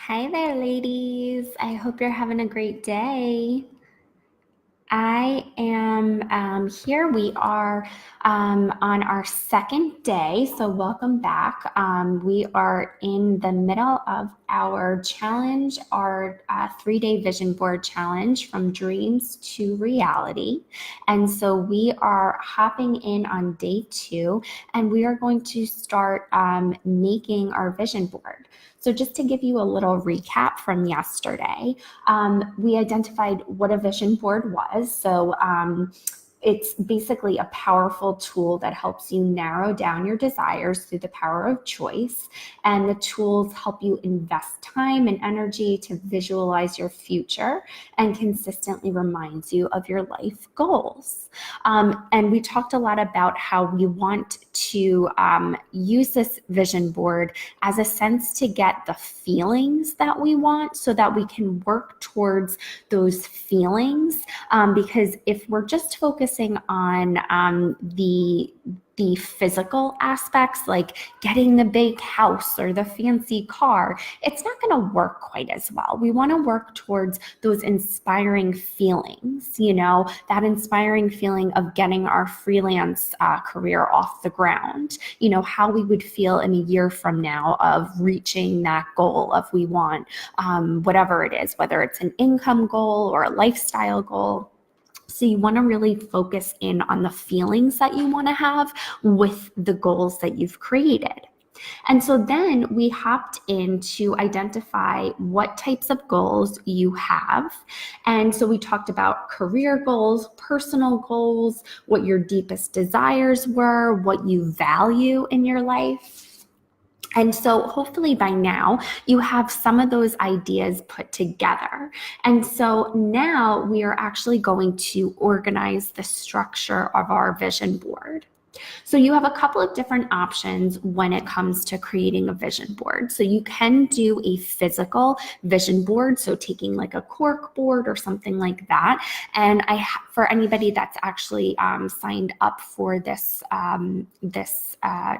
Hi there, ladies. I hope you're having a great day. I am here. We are on our second day, so welcome back. We are in the middle of our challenge, our 3-day vision board challenge from dreams to reality. And so we are hopping in on day 2, and we are going to start making our vision board. So just to give you a little recap from yesterday, we identified what a vision board was. So it's basically a powerful tool that helps you narrow down your desires through the power of choice. And the tools help you invest time and energy to visualize your future and consistently reminds you of your life goals. And we talked a lot about how we want to use this vision board as a sense to get the feelings that we want so that we can work towards those feelings. Because if we're just focusing on the physical aspects, like getting the big house or the fancy car, it's not going to work quite as well. We want to work towards those inspiring feelings, that inspiring feeling of getting our freelance career off the ground, how we would feel in a year from now of reaching that goal of we want whatever it is, whether it's an income goal or a lifestyle goal. So you want to really focus in on the feelings that you want to have with the goals that you've created. And so then we hopped in to identify what types of goals you have. And so we talked about career goals, personal goals, what your deepest desires were, what you value in your life. And so hopefully by now you have some of those ideas put together. And so now we are actually going to organize the structure of our vision board. So you have a couple of different options when it comes to creating a vision board. So you can do a physical vision board, so taking like a cork board or something like that. And for anybody that's actually signed up for this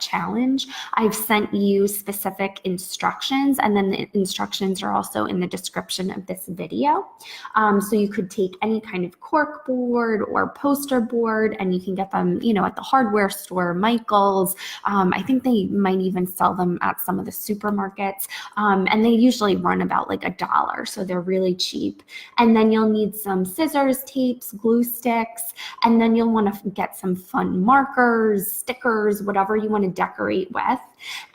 challenge, I've sent you specific instructions, and then the instructions are also in the description of this video. So you could take any kind of cork board or poster board, and you can get them, at the hardware store, Michael's. I think they might even sell them at some of the supermarkets, and they usually run about like $1, so they're really cheap. And then you'll need some scissors, tapes, glue sticks, and then you'll want to get some fun markers, stickers, whatever you want to decorate with.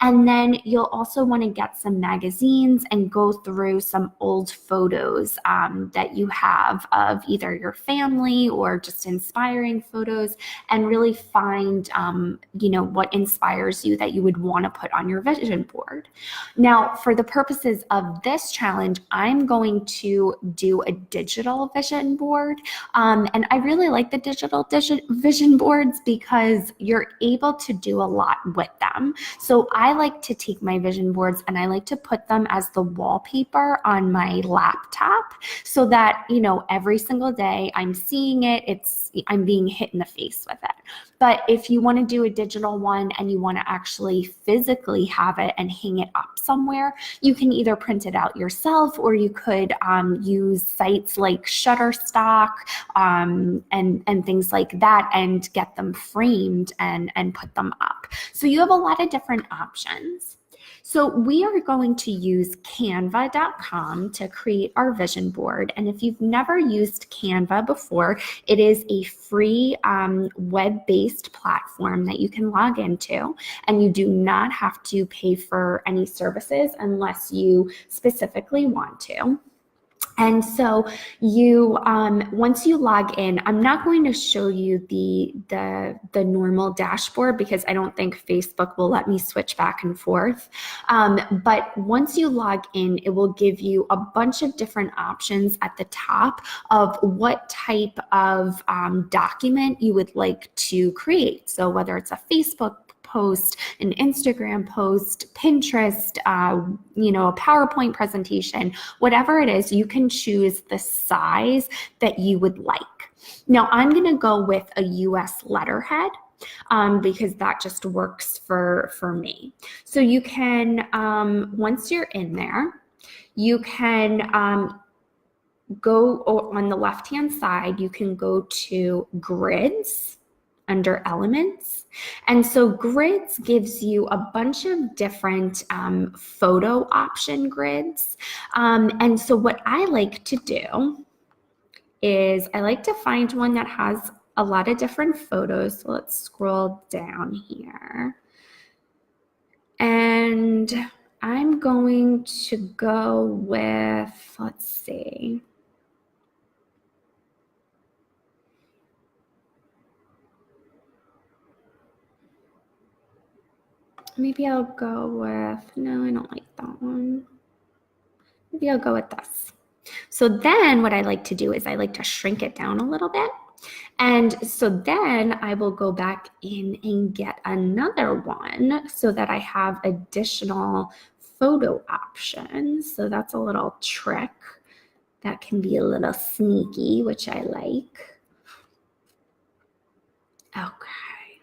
And then you'll also want to get some magazines and go through some old photos that you have of either your family or just inspiring photos, and really find what inspires you that you would want to put on your vision board. Now, for the purposes of this challenge, I'm going to do a digital vision board. And I really like the digital vision boards because you're able to do a lot with them. So I like to take my vision boards and I like to put them as the wallpaper on my laptop so that, every single day I'm seeing it, I'm being hit in the face with it. But if you want to do a digital one and you want to actually physically have it and hang it up somewhere, you can either print it out yourself, or you could use sites like Shutterstock and things like that and get them framed and put them up. So you have a lot of different options. So we are going to use canva.com to create our vision board. And if you've never used Canva before, it is a free web-based platform that you can log into, and you do not have to pay for any services unless you specifically want to. And so you, once you log in, I'm not going to show you the normal dashboard because I don't think Facebook will let me switch back and forth. But once you log in, it will give you a bunch of different options at the top of what type of document you would like to create. So whether it's a Facebook post, an Instagram post, Pinterest, a PowerPoint presentation, whatever it is, you can choose the size that you would like. Now, I'm going to go with a US letterhead because that just works for me. So you can, once you're in there, You can go on the left-hand side, you can go to grids under elements. And so grids gives you a bunch of different photo option grids. And so what I like to do is I like to find one that has a lot of different photos. So let's scroll down here. And I'm going to go with, let's see. Maybe I'll go with, no, I don't like that one. Maybe I'll go with this. So then what I like to do is I like to shrink it down a little bit. And so then I will go back in and get another one so that I have additional photo options. So that's a little trick that can be a little sneaky, which I like. Okay.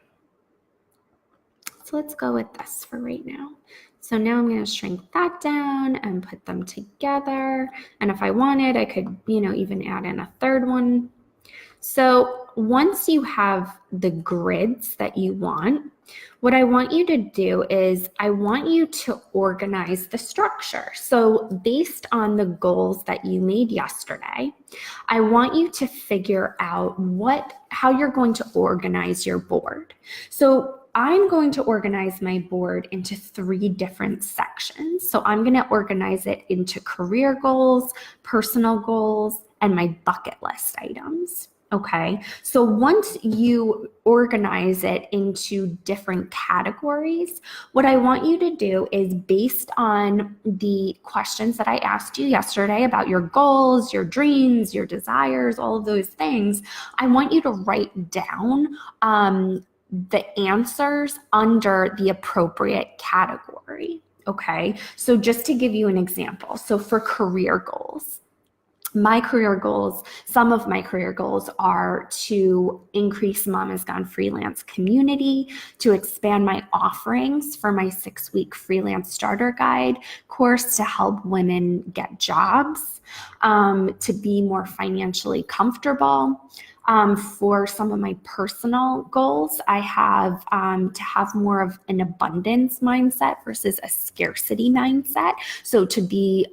So let's go with this for right now. So now I'm going to shrink that down and put them together. And if I wanted, I could, even add in a third one. So once you have the grids that you want, what I want you to do is I want you to organize the structure. So based on the goals that you made yesterday, I want you to figure out how you're going to organize your board. So I'm going to organize my board into 3 different sections. So I'm going to organize it into career goals, personal goals, and my bucket list items. Okay, so once you organize it into different categories, what I want you to do is based on the questions that I asked you yesterday about your goals, your dreams, your desires, all of those things, I want you to write down the answers under the appropriate category. Okay, so just to give you an example, so for career goals, some of my career goals are to increase Mama's Gone Freelance community, to expand my offerings for my 6-week freelance starter guide course to help women get jobs, to be more financially comfortable. For some of my personal goals, I have to have more of an abundance mindset versus a scarcity mindset. So to be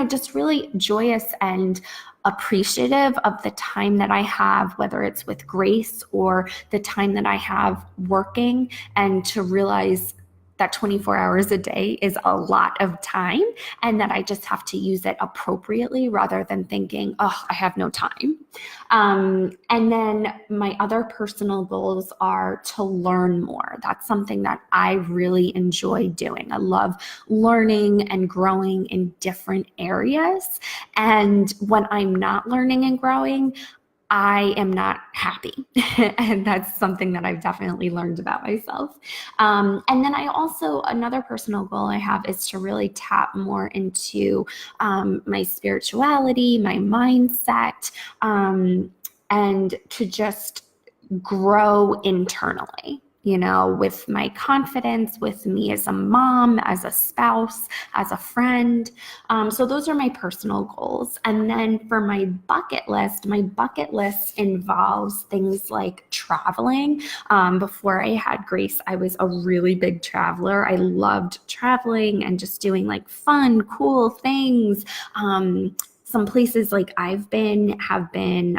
just really joyous and appreciative of the time that I have, whether it's with Grace or the time that I have working, and to realize that 24 hours a day is a lot of time and that I just have to use it appropriately rather than thinking, oh, I have no time. And then my other personal goals are to learn more. That's something that I really enjoy doing. I love learning and growing in different areas. And when I'm not learning and growing, I am not happy. And that's something that I've definitely learned about myself. And then another personal goal I have is to really tap more into my spirituality, my mindset, and to just grow internally. With my confidence, with me as a mom, as a spouse, as a friend. So those are my personal goals. And then for my bucket list involves things like traveling. Before I had Grace, I was a really big traveler. I loved traveling and just doing like fun, cool things. Some places like have been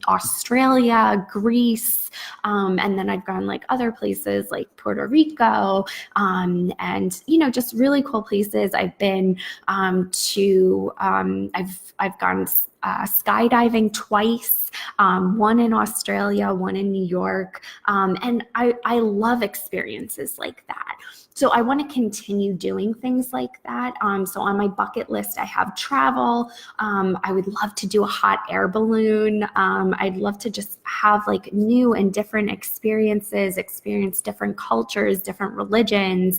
Australia, Greece, and then I've gone like other places like Puerto Rico, and just really cool places. I've been I've gone skydiving twice, one in Australia, one in New York, and I love experiences like that. So I want to continue doing things like that. So on my bucket list, I have travel. I would love to do a hot air balloon. I'd love to just have like new and different experiences, experience different cultures, different religions,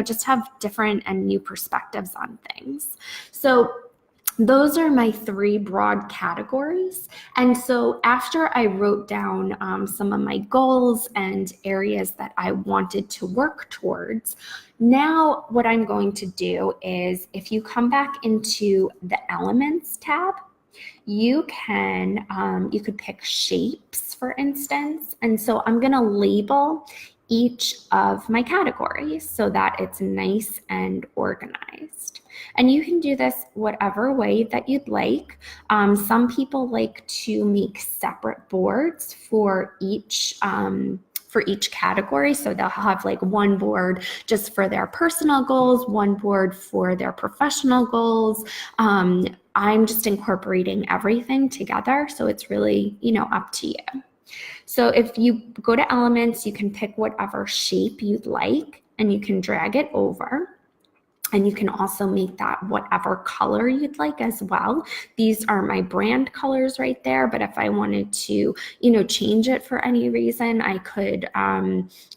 just have different and new perspectives on things. So those are my three broad categories. And so after I wrote down some of my goals and areas that I wanted to work towards, now what I'm going to do is, if you come back into the Elements tab, you could pick shapes, for instance. And so I'm going to label each of my categories so that it's nice and organized. And you can do this whatever way that you'd like. Some people like to make separate boards for each category. So they'll have like one board just for their personal goals, one board for their professional goals. I'm just incorporating everything together. So it's really, up to you. So if you go to Elements, you can pick whatever shape you'd like and you can drag it over. And you can also make that whatever color you'd like as well. These are my brand colors right there, but if I wanted to, change it for any reason, I could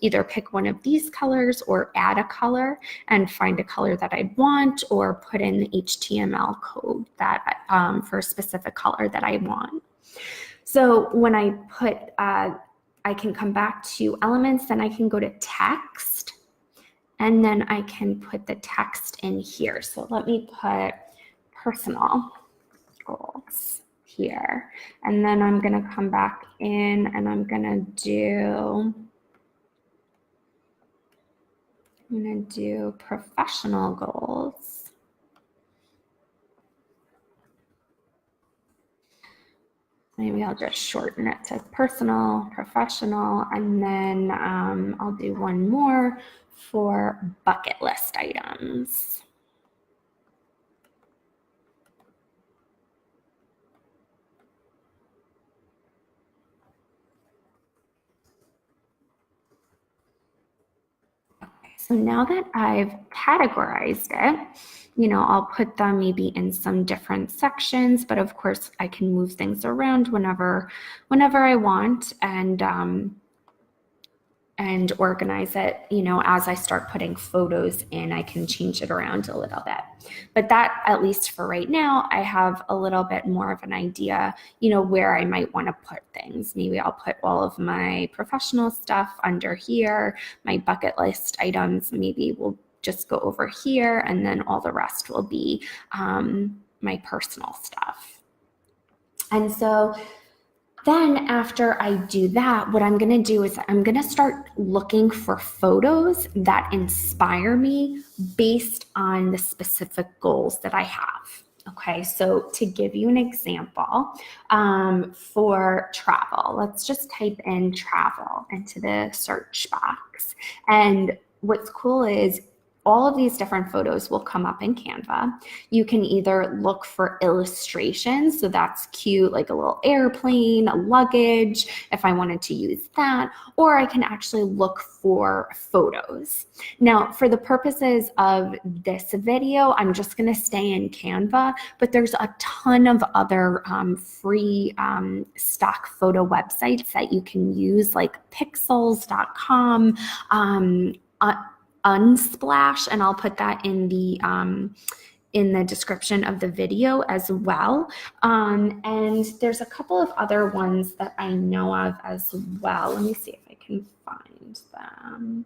either pick one of these colors or add a color and find a color that I'd want, or put in the HTML code that for a specific color that I want. So when I I can come back to Elements, then I can go to Text. And then I can put the text in here. So let me put personal goals here. And then I'm going to come back in and I'm going to do professional goals. Maybe I'll just shorten it to personal, professional, and then I'll do one more for bucket list items. Okay, so now that I've categorized it, I'll put them maybe in some different sections, but of course I can move things around whenever I want, and organize it, as I start putting photos in, I can change it around a little bit. But that, at least for right now, I have a little bit more of an idea, where I might want to put things. Maybe I'll put all of my professional stuff under here, my bucket list items, maybe we'll just go over here, and then all the rest will be my personal stuff. And so then after I do that, what I'm going to do is I'm going to start looking for photos that inspire me based on the specific goals that I have. Okay, so to give you an example, for travel, let's just type in travel into the search box. And what's cool is all of these different photos will come up in Canva. You can either look for illustrations, so that's cute, like a little airplane, a luggage, if I wanted to use that, or I can actually look for photos. Now, for the purposes of this video, I'm just gonna stay in Canva, but there's a ton of other free stock photo websites that you can use, like pixels.com, Unsplash, and I'll put that in the description of the video as well. And there's a couple of other ones that I know of as well. Let me see if I can find them.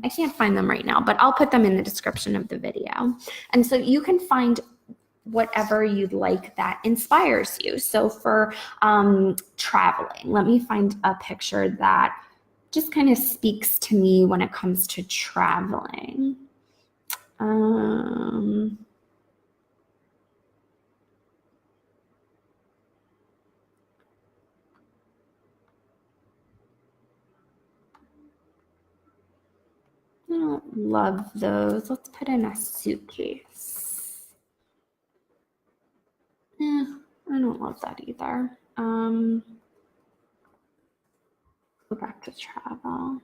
I can't find them right now, but I'll put them in the description of the video. And so you can find whatever you'd like that inspires you. So for traveling, let me find a picture that just kind of speaks to me when it comes to traveling. I don't love those. Let's put in a suitcase. I don't love that either. Go back to travel.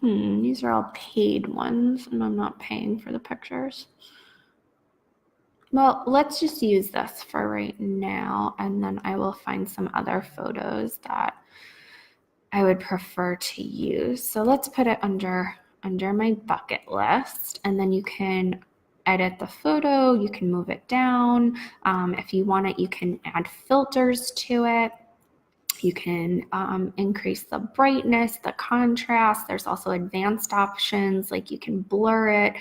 These are all paid ones, and I'm not paying for the pictures. Well, let's just use this for right now, and then I will find some other photos that I would prefer to use. So let's put it under my bucket list, and then you can edit the photo, you can move it down. If you want it, you can add filters to it. You can increase the brightness, the contrast. There's also advanced options, like you can blur it,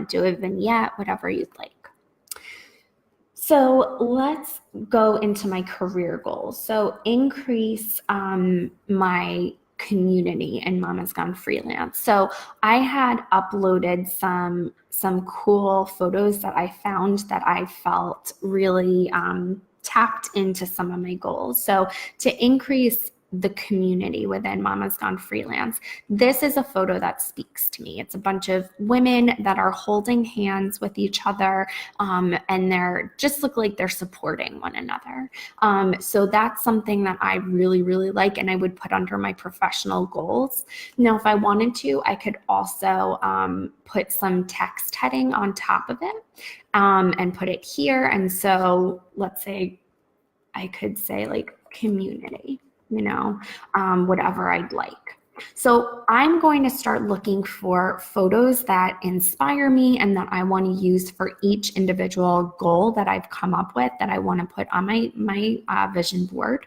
do a vignette, whatever you'd like. So let's go into my career goals. So increase my community in Mama's Gone Freelance. So I had uploaded some cool photos that I found that I felt really tapped into some of my goals. So to increase the community within Mama's Gone Freelance, this is a photo that speaks to me. It's a bunch of women that are holding hands with each other, and they're just look like they're supporting one another. So that's something that I really, really like, and I would put under my professional goals. Now, if I wanted to, I could also put some text heading on top of it, and put it here. And so let's say I could say like community, whatever I'd like. So I'm going to start looking for photos that inspire me and that I want to use for each individual goal that I've come up with that I want to put on my vision board.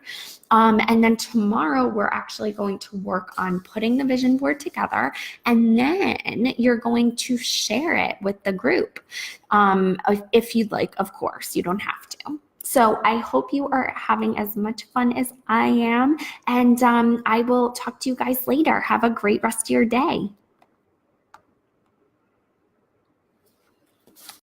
And then tomorrow we're actually going to work on putting the vision board together, and then you're going to share it with the group. If you'd like, of course, you don't have to. So I hope you are having as much fun as I am, and I will talk to you guys later. Have a great rest of your day.